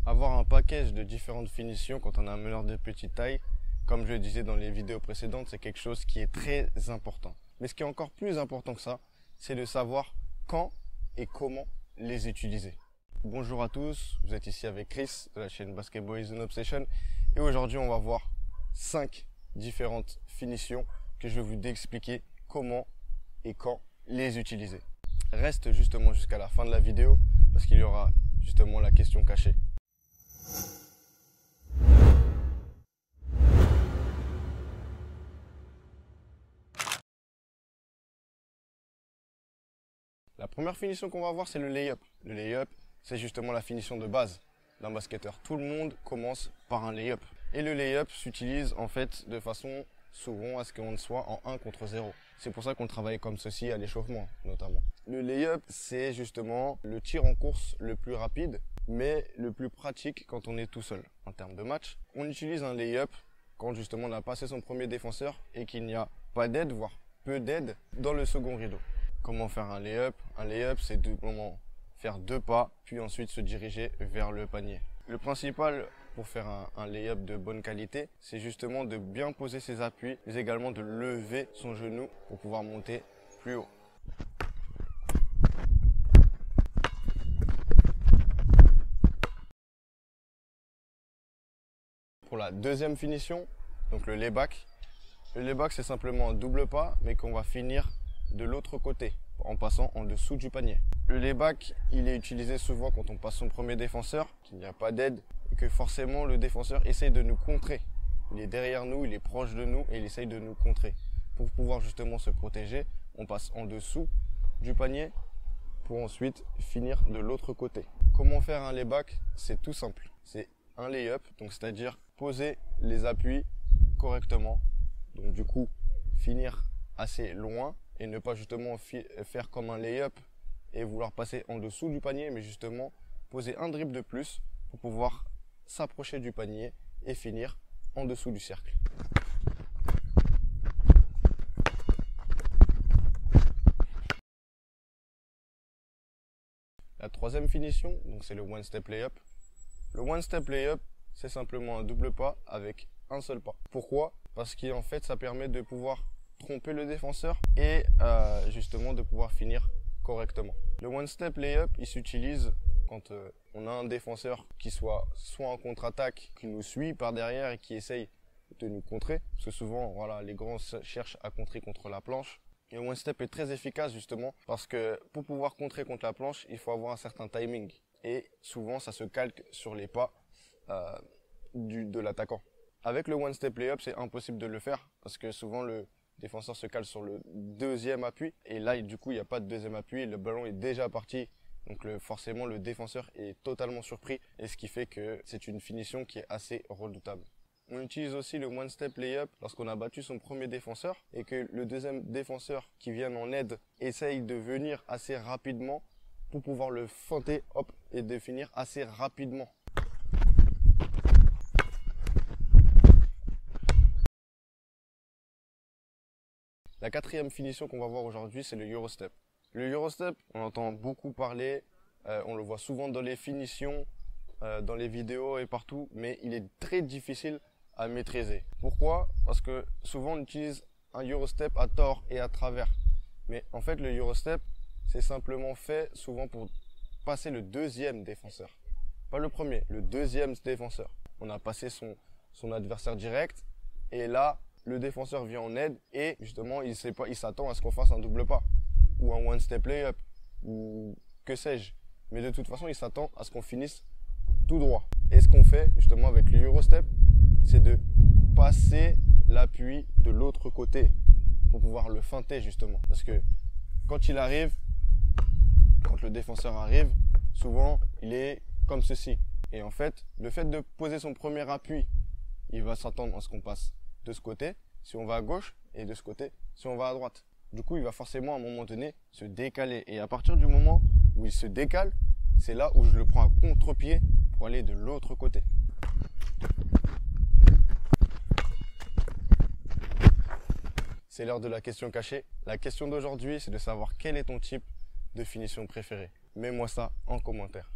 Avoir un package de différentes finitions quand on a un meneur de petite taille, comme je le disais dans les vidéos précédentes, c'est quelque chose qui est très important. Mais ce qui est encore plus important que ça, c'est de savoir quand et comment les utiliser. Bonjour à tous, vous êtes ici avec Chris de la chaîne Basketball is an Obsession et aujourd'hui on va voir 5 différentes finitions que je vais vous expliquer comment et quand les utiliser. Reste justement jusqu'à la fin de la vidéo parce qu'il y aura justement la question cachée. La première finition qu'on va voir, c'est le layup. Le layup, c'est justement la finition de base d'un basketteur. Tout le monde commence par un layup. Et le layup s'utilise en fait de façon souvent à ce qu'on soit en 1 contre 0. C'est pour ça qu'on travaille comme ceci à l'échauffement notamment. Le layup, c'est justement le tir en course le plus rapide, mais le plus pratique quand on est tout seul. En termes de match, on utilise un layup quand justement on a passé son premier défenseur et qu'il n'y a pas d'aide, voire peu d'aide dans le second rideau. Comment faire un layup? Un layup, c'est de faire 2 pas, puis ensuite se diriger vers le panier. Le principal pour faire un layup de bonne qualité, c'est justement de bien poser ses appuis, mais également de lever son genou pour pouvoir monter plus haut. Pour la deuxième finition, donc le layback. Le layback, c'est simplement un double pas, mais qu'on va finir de l'autre côté, en passant en dessous du panier. Le layback, il est utilisé souvent quand on passe son premier défenseur, qu'il n'y a pas d'aide, et que forcément le défenseur essaye de nous contrer. Il est derrière nous, il est proche de nous, et il essaye de nous contrer. Pour pouvoir justement se protéger, on passe en dessous du panier, pour ensuite finir de l'autre côté. Comment faire un layback? C'est tout simple. C'est un layup, donc c'est-à-dire poser les appuis correctement. Donc du coup, finir assez loin et ne pas justement faire comme un layup et vouloir passer en dessous du panier, mais justement poser un dribble de plus pour pouvoir s'approcher du panier et finir en dessous du cercle. La troisième finition, donc c'est le one step layup. Le one step layup, c'est simplement un double pas avec un seul pas. Pourquoi? Parce qu'en fait, ça permet de pouvoir tromper le défenseur et justement de pouvoir finir correctement. Le one step layup, il s'utilise quand on a un défenseur qui soit en contre-attaque, qui nous suit par derrière et qui essaye de nous contrer. Parce que souvent, voilà, les grands cherchent à contrer contre la planche. Et le one step est très efficace justement parce que pour pouvoir contrer contre la planche, il faut avoir un certain timing. Et souvent, ça se calque sur les pas de l'attaquant. Avec le one step layup, c'est impossible de le faire parce que souvent le défenseur se cale sur le deuxième appui et là du coup il n'y a pas de deuxième appui, le ballon est déjà parti, donc forcément le défenseur est totalement surpris et ce qui fait que c'est une finition qui est assez redoutable. On utilise aussi le one step layup lorsqu'on a battu son premier défenseur et que le deuxième défenseur qui vient en aide essaye de venir assez rapidement pour pouvoir le feinter et de finir assez rapidement. La quatrième finition qu'on va voir aujourd'hui, c'est le Eurostep. Le Eurostep, on entend beaucoup parler, on le voit souvent dans les finitions, dans les vidéos et partout, mais il est très difficile à maîtriser. Pourquoi? Parce que souvent on utilise un Eurostep à tort et à travers. Mais en fait, le Eurostep, c'est simplement fait souvent pour passer le deuxième défenseur. Pas le premier, le deuxième défenseur. On a passé son adversaire direct et là, le défenseur vient en aide et justement il s'attend à ce qu'on fasse un double pas ou un one step layup ou que sais-je. Mais de toute façon il s'attend à ce qu'on finisse tout droit. Et ce qu'on fait justement avec le Eurostep, c'est de passer l'appui de l'autre côté pour pouvoir le feinter justement. Parce que quand le défenseur arrive, souvent il est comme ceci. Et en fait, le fait de poser son premier appui, il va s'attendre à ce qu'on passe de ce côté, si on va à gauche, et de ce côté, si on va à droite. Du coup, il va forcément à un moment donné se décaler. Et à partir du moment où il se décale, c'est là où je le prends à contre-pied pour aller de l'autre côté. C'est l'heure de la question cachée. La question d'aujourd'hui, c'est de savoir quel est ton type de finition préférée. Mets-moi ça en commentaire.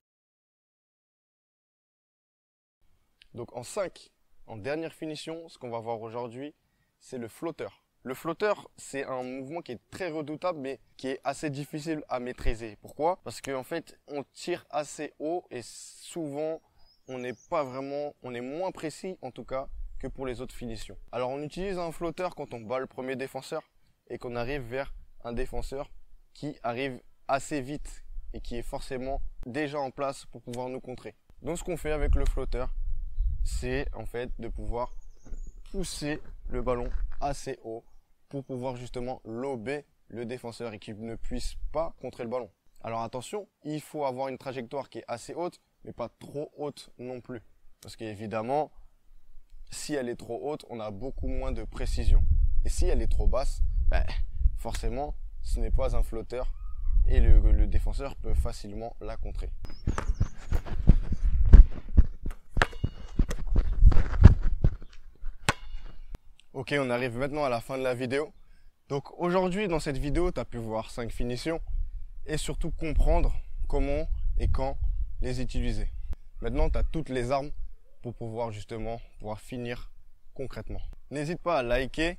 Donc en 5, en dernière finition, ce qu'on va voir aujourd'hui, c'est le flotteur. Le flotteur, c'est un mouvement qui est très redoutable, mais qui est assez difficile à maîtriser. Pourquoi? Parce qu'en fait, on tire assez haut et souvent, on est moins précis en tout cas que pour les autres finitions. Alors on utilise un flotteur quand on bat le premier défenseur et qu'on arrive vers un défenseur qui arrive assez vite et qui est forcément déjà en place pour pouvoir nous contrer. Donc ce qu'on fait avec le flotteur, c'est en fait de pouvoir pousser le ballon assez haut pour pouvoir justement lober le défenseur et qu'il ne puisse pas contrer le ballon. Alors attention, il faut avoir une trajectoire qui est assez haute, mais pas trop haute non plus. Parce qu'évidemment, si elle est trop haute, on a beaucoup moins de précision. Et si elle est trop basse, forcément, ce n'est pas un flotteur et le défenseur peut facilement la contrer. Ok, on arrive maintenant à la fin de la vidéo. Donc aujourd'hui, dans cette vidéo, tu as pu voir 5 finitions et surtout comprendre comment et quand les utiliser. Maintenant, tu as toutes les armes pour pouvoir justement finir concrètement. N'hésite pas à liker,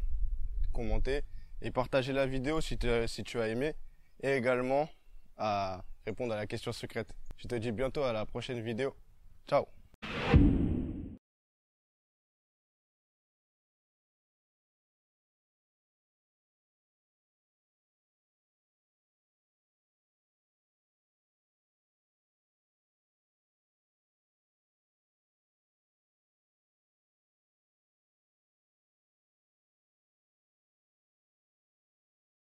commenter et partager la vidéo si tu as aimé et également à répondre à la question secrète. Je te dis bientôt à la prochaine vidéo. Ciao!